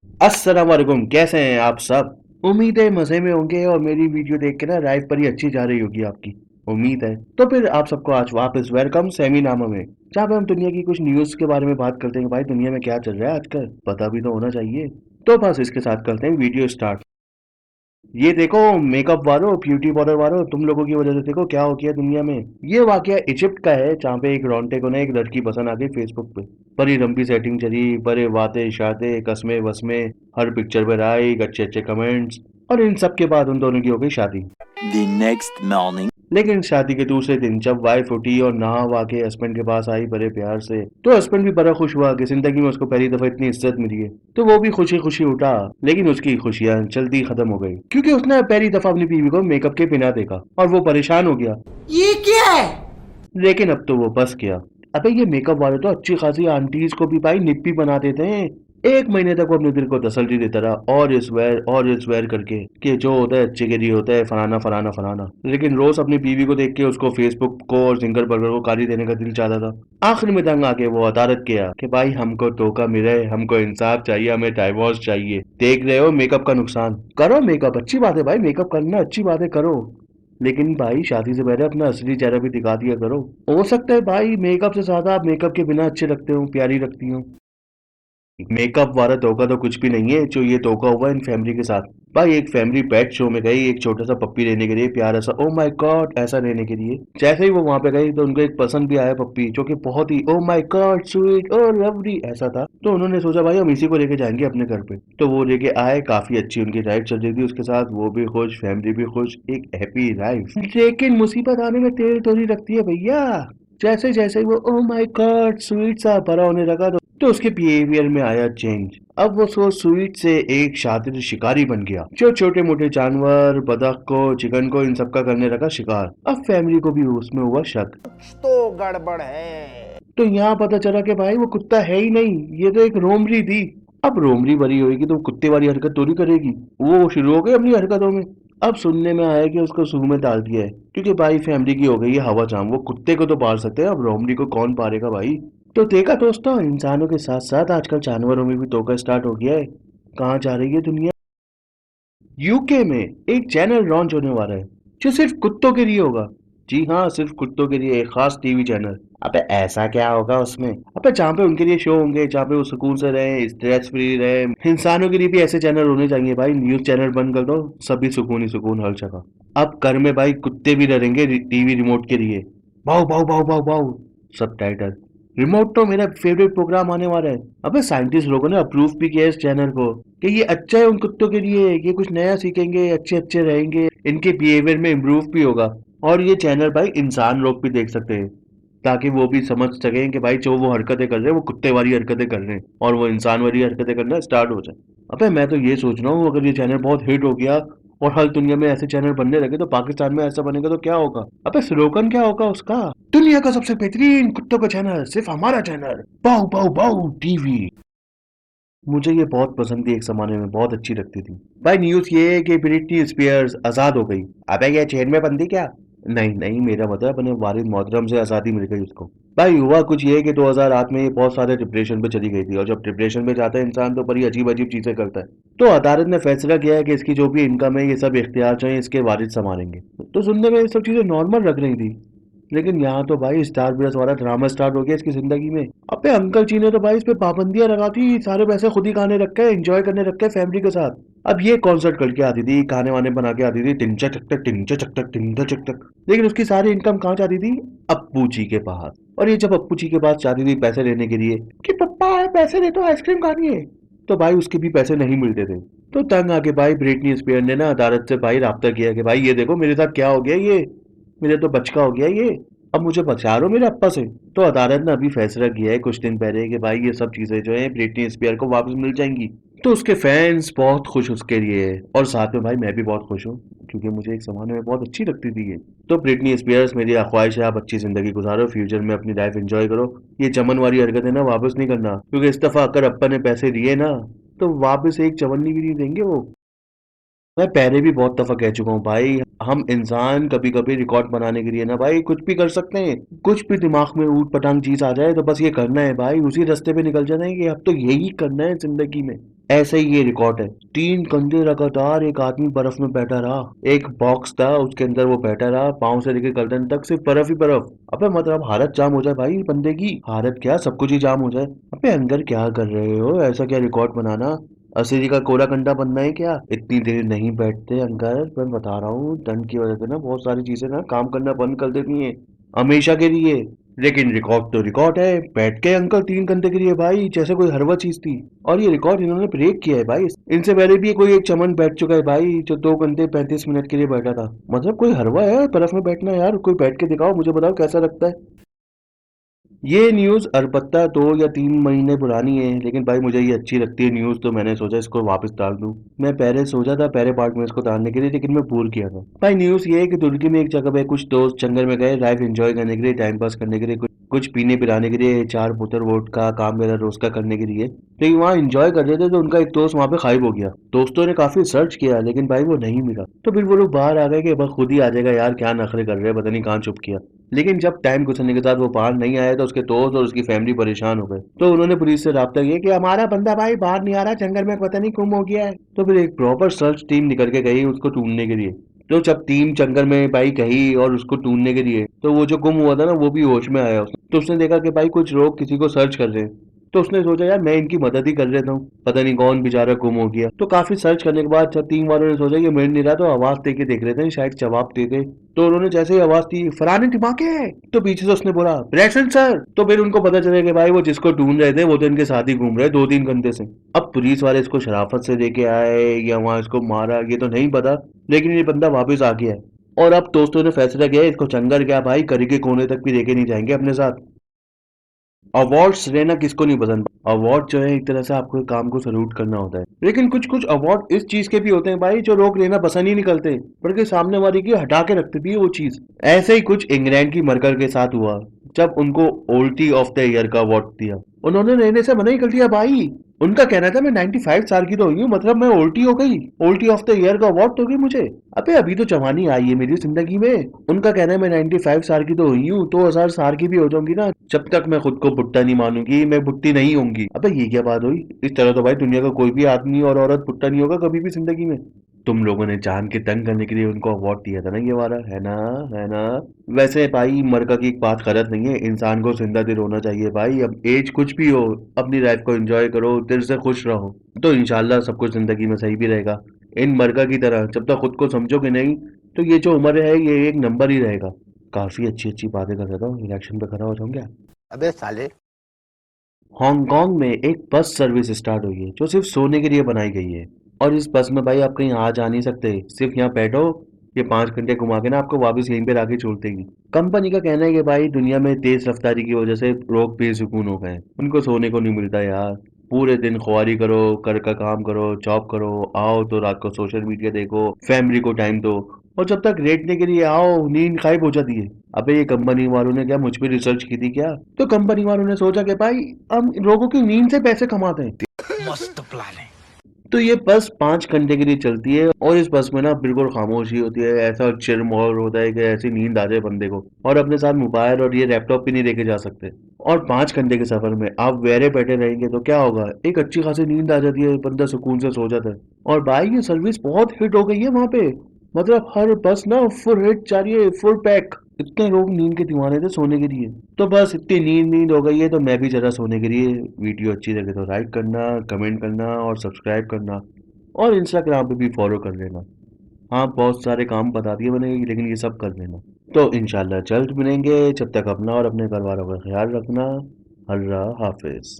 अस्सलाम वालेकुम, कैसे हैं आप सब। उम्मीद है मजे में होंगे और मेरी वीडियो देख के ना लाइफ पर ही अच्छी जा रही होगी आपकी। उम्मीद है तो फिर आप सबको आज वापस वेलकम सेमी नामा में, जहाँ पे हम दुनिया की कुछ न्यूज के बारे में बात करते हैं कि भाई दुनिया में क्या चल रहा है आजकल, पता भी तो होना चाहिए। तो बस इसके साथ करते हैं वीडियो स्टार्ट। ये देखो मेकअप वालों, ब्यूटी पार्लर वालों, तुम लोगों की वजह से देखो क्या हो गया दुनिया में। ये वाकया इजिप्ट का है, जहाँ पे एक रोंटे को ना एक लड़की पसंद आ गई फेसबुक पे। बड़ी लंबी सेटिंग चली, बड़े वादे इशादे कस्मे वस्मे, हर पिक्चर पे लाइक, अच्छे अच्छे कमेंट्स, और इन सब के बाद उन दोनों की हो गई शादी। The next morning. लेकिन शादी के दूसरे दिन जब वाइफ उठी और नहा वहा के हस्बैंड के पास आई बड़े प्यार से, तो हस्बैंड भी बड़ा खुश हुआ कि जिंदगी में उसको पहली दफा इतनी इज्जत मिली है। तो वो भी खुशी खुशी उठा। लेकिन उसकी खुशियां जल्दी खत्म हो गई, क्योंकि उसने पहली दफा अपनी बीवी को मेकअप के बिना देखा और वो परेशान हो गया। ये क्या है? लेकिन अब तो वो बस गया। अबे ये मेकअप वाले तो अच्छी खासी आंटीज को भी भाई निप्पी बना देते हैं। एक महीने तक वो अपने दिल को तसल्ली देता रहा और इस वेर करके कि जो होता है अच्छे के लिए होता है, फलाना फलाना फलाना। लेकिन रोज अपनी बीवी को देख के उसको फेसबुक को और सिंगर बर्गर को गाली देने का दिल चाहता था। आखिर में तंग आके वो अदालत गया कि भाई हमको धोखा मिले, हमको इंसाफ चाहिए, हमें डाइवोर्स चाहिए। देख रहे हो मेकअप का नुकसान। करो मेकअप, अच्छी बात है भाई, मेकअप करना अच्छी बात है, करो। लेकिन भाई शादी से पहले अपना असली चेहरा भी दिखा दिया करो। हो सकता है भाई मेकअप से ज्यादा आप मेकअप के बिना अच्छे लगते हो, प्यारी लगती हो। मेकअप वाला धोखा तो कुछ भी नहीं है जो ये धोखा हुआ इन फैमिली के साथ। भाई एक फैमिली पेट शो में गई एक छोटा सा पप्पी लेने के लिए, प्यारा सा, ओ माय गॉड ऐसा लेने के लिए। जैसे ही वो वहां पे गई तो उनको एक पसंद भी आया पप्पी, जो कि बहुत ही oh my God sweet oh lovely ऐसा था। तो उन्होंने सोचा भाई हम इसी को लेके जाएंगे अपने घर पे। तो वो लेके आए, काफी अच्छी उनकी लाइफ चल रही थी उसके साथ, वो भी खुश, फैमिली भी खुश, एक हैप्पी लाइफ। लेकिन मुसीबत आने में तेल थोड़ी लगती है भैया। जैसे जैसे वो ओ माय गॉड स्वीट सा बड़ा होने लगा तो उसके बिहेवियर में आया चेंज। अब वो सो स्वीट से एक शातिर शिकारी बन गया, जो छोटे मोटे जानवर, बतख को, चिकन को, इन सब का करने लगा शिकार। अब फैमिली को भी उसमें हुआ शक। कुछ तो गड़बड़ है। तो यहाँ पता चला कि भाई वो कुत्ता है ही नहीं, ये तो एक रोमरी थी। अब रोमरी बड़ी होगी तो कुत्ते वाली हरकत थोड़ी करेगी, वो शुरू हो गई अपनी हरकतों में। अब सुनने में आया कि उसको सूह में डाल दिया है, क्योंकि भाई फैमिली की हो गई है हवा जाम। वो कुत्ते को तो पाल सकते हैं, अब रोमरी को कौन पालेगा भाई। तो देखा दोस्तों, इंसानों के साथ साथ आजकल जानवरों में भी धोखा स्टार्ट हो गया है। कहाँ जा रही है दुनिया। यूके में एक चैनल लॉन्च होने वाला है जो सिर्फ कुत्तों के लिए होगा। जी हाँ, सिर्फ कुत्तों के लिए एक खास टीवी चैनल। अबे ऐसा क्या होगा उसमें। अबे जहाँ पे उनके लिए शो होंगे, जहाँ पे वो सुकून से रहे, स्ट्रेस फ्री रहे। इंसानों के लिए भी ऐसे चैनल होने चाहिए भाई। न्यूज चैनल बंद कर दो, सभी सुकून ही सुकून हर जगह। अब घर में भाई कुत्ते भी डरेंगे टीवी रिमोट के लिए। भाव भाव भाव भाव भाव, सब टाइटल। रिमोट तो मेरा फेवरेट प्रोग्राम आने वाला है। अबे साइंटिस्ट लोगों ने अप्रूव भी किया है इस चैनल को कि ये अच्छा है उन कुत्तों के लिए, ये कुछ नया सीखेंगे, अच्छे अच्छे रहेंगे, इनके बिहेवियर में इम्प्रूव भी होगा। और ये चैनल भाई इंसान लोग भी देख सकते हैं, ताकि वो भी समझ सकें कि भाई जो वो हरकतें कर रहे हैं वो कुत्ते वाली हरकतें कर रहे हैं, और वो इंसान वाली हरकतें करना स्टार्ट हो जाए। अबे मैं तो ये सोच रहा हूँ, अगर ये चैनल बहुत हिट हो गया और हर दुनिया में ऐसे चैनल बनने लगे तो पाकिस्तान में ऐसा बनेगा तो क्या होगा। अबे स्लोगन क्या होगा उसका, दुनिया का सबसे बेहतरीन कुत्तों का चैनल सिर्फ हमारा चैनल, बाउ बाउ बाउ टीवी। मुझे ये बहुत पसंद थी, एक जमाने में बहुत अच्छी लगती थी। भाई न्यूज ये है कि ब्रिटनी स्पीयर्स आजाद हो गई। अबे ये जेल में बंदी क्या। नहीं नहीं, मेरा मतलब अपने वालिद मोहतरम से आज़ादी मिल गई उसको। भाई हुआ कुछ ये कि 2008 में ये बहुत सारे डिप्रेशन पे चली गई थी, और जब डिप्रेशन पे जाता है इंसान तो बड़ी अजीब अजीब चीजें करता है। तो अदालत ने फैसला किया है कि इसकी जो भी इनकम है ये सब इख्तियार जो है इसके वालिद संभालेंगे। तो सुनने में ये सब चीजें नॉर्मल लग रही थी। लेकिन यहाँ तो भाई स्टार प्लस वाला ड्रामा स्टार्ट हो गया इसकी जिंदगी में। अबे अंकल जी ने तो भाई इस पे पाबंदियां लगा दी, सारे पैसे खुद ही खाने रखे, एंजॉय करने रखे फैमिली के साथ। अब ये कॉन्सर्ट करके आती थी, खाने वाने बना के आती थी, टिंचा चक टक टिंचा चक टक टिंचा चक टक। लेकिन उसकी सारी इनकम कहाँ जाती थी, अप्पू जी के पास। और ये जब अप्पू जी के पास जाती थी पैसे लेने के लिए कि पप्पा पैसे दे तो आइसक्रीम खानी है, तो भाई उसके भी पैसे नहीं मिलते थे। तो तंग आके भाई ब्रिटनी स्पीयर ने ना अदालत से भाई राब्ता किया कि भाई ये देखो मेरे साथ क्या हो गया, ये मेरे तो बचका हो गया ये, अब मुझे बचा लो मेरे अप्पा से। तो अदालत ने अभी फैसला किया है कुछ दिन पहले कि भाई ये सब चीजें जो है ब्रिटनी स्पीयर को वापस मिल जाएंगी। तो उसके फैंस बहुत खुश उसके लिए, और साथ में भाई मैं भी बहुत खुश हूँ, क्योंकि मुझे एक जमाने में बहुत अच्छी लगती थी ये। तो ब्रिटनी स्पीयर्स, मेरी ख्वाहिश है आप अच्छी जिंदगी गुजारो, फ्यूचर में अपनी लाइफ एंजॉय करो। ये चमन वाली हरकत है ना वापस नहीं करना, क्योंकि इस दफा अगर अप्पा ने पैसे दिए ना तो वापस एक चवन्नी भी नहीं देंगे वो। मैं पहले भी बहुत दफा कह चुका हूँ भाई, हम इंसान कभी कभी रिकॉर्ड बनाने के लिए ना भाई कुछ भी कर सकते हैं। कुछ भी दिमाग में ऊट पटांग चीज आ जाए तो बस ये करना है भाई, उसी रास्ते पे निकल जाना है कि अब तो यही करना है जिंदगी में। ऐसे ही ये रिकॉर्ड है। 3 घंटे लगातार एक आदमी बर्फ में बैठा रहा। एक बॉक्स था, उसके अंदर वो बैठा रहा, पाँव से लेकर गर्दन तक सिर्फ बर्फ ही बर्फ। अबे मतलब हालत जाम हो जाए भाई बंदे की, हालत क्या सब कुछ ही जाम हो जाए। अबे अंदर क्या कर रहे हो, ऐसा क्या रिकॉर्ड बनाना, असीरी का कोला कंडा बनना है क्या? इतनी देर नहीं बैठते अंकल, मैं बता रहा हूँ ठंड की वजह से ना बहुत सारी चीजें ना काम करना बंद कर देती हैं हमेशा के लिए। लेकिन रिकॉर्ड तो रिकॉर्ड है, बैठ के अंकल 3 घंटे के लिए भाई, जैसे कोई हरवा चीज थी। और ये रिकॉर्ड इन्होंने ब्रेक किया है भाई। इनसे पहले भी कोई एक चमन बैठ चुका है भाई, जो 2 घंटे 35 मिनट के लिए बैठा था। मतलब कोई हरवा है बर्फ में बैठना यार, कोई बैठ के दिखाओ मुझे, बताओ कैसा लगता है। ये न्यूज़ अलबत्ता 2 या 3 महीने पुरानी है, लेकिन भाई मुझे ये अच्छी लगती है न्यूज़, तो मैंने सोचा इसको वापस डाल दूं। मैं पहले सोचा था पहले पार्ट में इसको डालने के लिए, लेकिन मैं भूल गया था। भाई न्यूज़ ये है कि तुर्की में एक जगह पे कुछ दोस्त जंगल में गए लाइफ एंजॉय करने के लिए, टाइम पास करने के लिए, कुछ पीने पिलाने के लिए, 4 बोतल वोडका काम मेरा रोज का करने के लिए। लेकिन वहाँ एंजॉय कर रहे थे तो उनका एक दोस्त वहाँ पे गायब हो गया। दोस्तों ने काफी सर्च किया लेकिन भाई वो नहीं मिला। तो फिर वो लोग बाहर आ गए कि बस खुद ही आ जाएगा यार, क्या नखरे कर रहे हैं, पता नहीं कहाँ छुप किया। लेकिन जब टाइम गुजरने के साथ वो बाहर नहीं आया तो उसके दोस्त और उसकी फैमिली परेशान हो गए। तो उन्होंने पुलिस से राब्ता किया कि हमारा बंदा भाई बाहर नहीं आ रहा, जंगल में पता नहीं गुम हो गया है। तो फिर एक प्रॉपर सर्च टीम निकल के गई उसको ढूंढने के लिए। तो जब टीम जंगल में भाई गई और उसको ढूंढने के लिए, तो वो जो गुम हुआ था ना वो भी होश में आया। तो उसने देखा कि भाई कुछ लोग किसी को सर्च कर रहे हैं। तो उसने सोचा यार मैं इनकी मदद ही कर लेता हूँ, पता नहीं कौन बेचारा गुम हो गया। तो काफी सर्च करने के बाद जब टीम वालों ने सोचा ये मिल नहीं रहा तो आवाज दे के देख लेते हैं, शायद जवाब दे दे। तो उन्होंने जैसे ही आवाज दी फलाने टिमाके, तो पीछे से उसने बोला प्रेजेंट सर। तो फिर उनको पता चला कि भाई वो जिसको ढूंढ रहे थे वो तो इनके साथ ही घूम रहे 2-3 घंटे से। अब पुलिस वाले इसको शराफत से लेके आए या वहां इसको मारा ये तो नहीं पता, लेकिन ये बंदा वापस आ गया है। और अब दोस्तों ने फैसला किया इसको जंगल क्या भाई करी के कोने तक भी लेके नहीं जाएंगे अपने साथ। अवार्ड्स लेना किसको नहीं पसंद। अवार्ड जो है एक तरह से आपको काम को सल्यूट करना होता है, लेकिन कुछ कुछ अवार्ड इस चीज के भी होते हैं भाई जो लोग लेना पसंद ही नहीं करते, बल्कि सामने वाले की हटा के रखते भी है वो चीज। ऐसे ही कुछ इंग्लैंड की मरकल के साथ हुआ जब उनको ओल्टी ऑफ द ईयर का अवार्ड दिया। उन्होंने लेने से मना ही कर दिया भाई। उनका कहना था मैं 95 साल की तो हुई हूँ, मतलब मैं ओल्टी हो गई, ओल्टी ऑफ द ईयर का अवार्ड तो गई मुझे। अबे अभी तो जवानी आई है मेरी जिंदगी में। उनका कहना है मैं 95 साल की तो हुई हूँ, 2000 साल की भी हो जाऊंगी ना, जब तक मैं खुद को बुढ़ा नहीं मानूंगी मैं बुढ़ी नहीं होंगी। अबे ये क्या बात हुई, इस तरह तो भाई दुनिया का कोई भी आदमी और औरत बुढ़ा नहीं होगा कभी भी जिंदगी में। तुम लोगों ने जान के तंग करने के लिए उनको अवार्ड दिया था ना ये वाला, है ना, है ना। वैसे भाई मरका की एक बात गलत नहीं है, इंसान को जिंदा दिल होना चाहिए भाई। अब एज कुछ भी हो अपनी लाइफ को एंजॉय करो, दिल से खुश रहो, तो इंशाल्लाह सब कुछ जिंदगी में सही भी रहेगा। इन मरका की तरह जब तक खुद को समझोगे नहीं तो ये जो उम्र है ये एक नंबर ही रहेगा। काफी अच्छी अच्छी बातें कर रहा था, इलेक्शन पे खड़ा हो जाऊं क्या? अबे साले। हांगकांग में एक बस सर्विस स्टार्ट हुई है जो सिर्फ सोने के लिए बनाई गई है। और इस बस में भाई आप कहीं आ जा नहीं सकते, सिर्फ यहाँ बैठो, ये 5 घंटे घुमा के ना आपको वापस यहीं पे लाके छोड़ देगी। कंपनी का कहना है कि भाई दुनिया में तेज रफ्तारी की वजह से लोग बेसुकून हो गए हैं, उनको सोने को नहीं मिलता यार। पूरे दिन खुआरी करो, घर का काम करो, जॉब करो, आओ तो रात को सोशल मीडिया देखो, फैमिली को टाइम दो, और जब तक लेटने के लिए आओ नींद गायब हो जाती है। अबे ये कंपनी वालों ने क्या मुझ पे रिसर्च की थी क्या? तो कंपनी वालों ने सोचा कि भाई हम लोगों की नींद से पैसे कमाते हैं। मस्त प्लान है। तो ये बस 5 घंटे के लिए चलती है और इस बस में ना बिल्कुल खामोशी होती है, ऐसा चिर माहौल होता है कि ऐसी नींद आ जाए बंदे को, और अपने साथ मोबाइल और ये लैपटॉप भी नहीं लेके जा सकते। और 5 घंटे के सफर में आप वेरे बैठे रहेंगे तो क्या होगा, एक अच्छी खासी नींद आ जाती है, बंदा सुकून से सो जाता है। और भाई ये सर्विस बहुत हिट हो गई है वहां पे, मतलब हर बस ना फुल हिट जा रही है, फुल पैक। इतने लोग नींद के दीवाने थे सोने के लिए। तो बस इतनी नींद नींद हो गई है तो मैं भी जरा सोने के लिए। वीडियो अच्छी लगे तो लाइक करना, कमेंट करना और सब्सक्राइब करना, और इंस्टाग्राम पे भी फॉलो कर लेना। हाँ बहुत सारे काम बता दिए मैंने, लेकिन ये सब कर लेना। तो इंशाल्लाह जल्द मिलेंगे, जब तक अपना और अपने घर वालों का ख्याल रखना। अल्लाह हाफिज।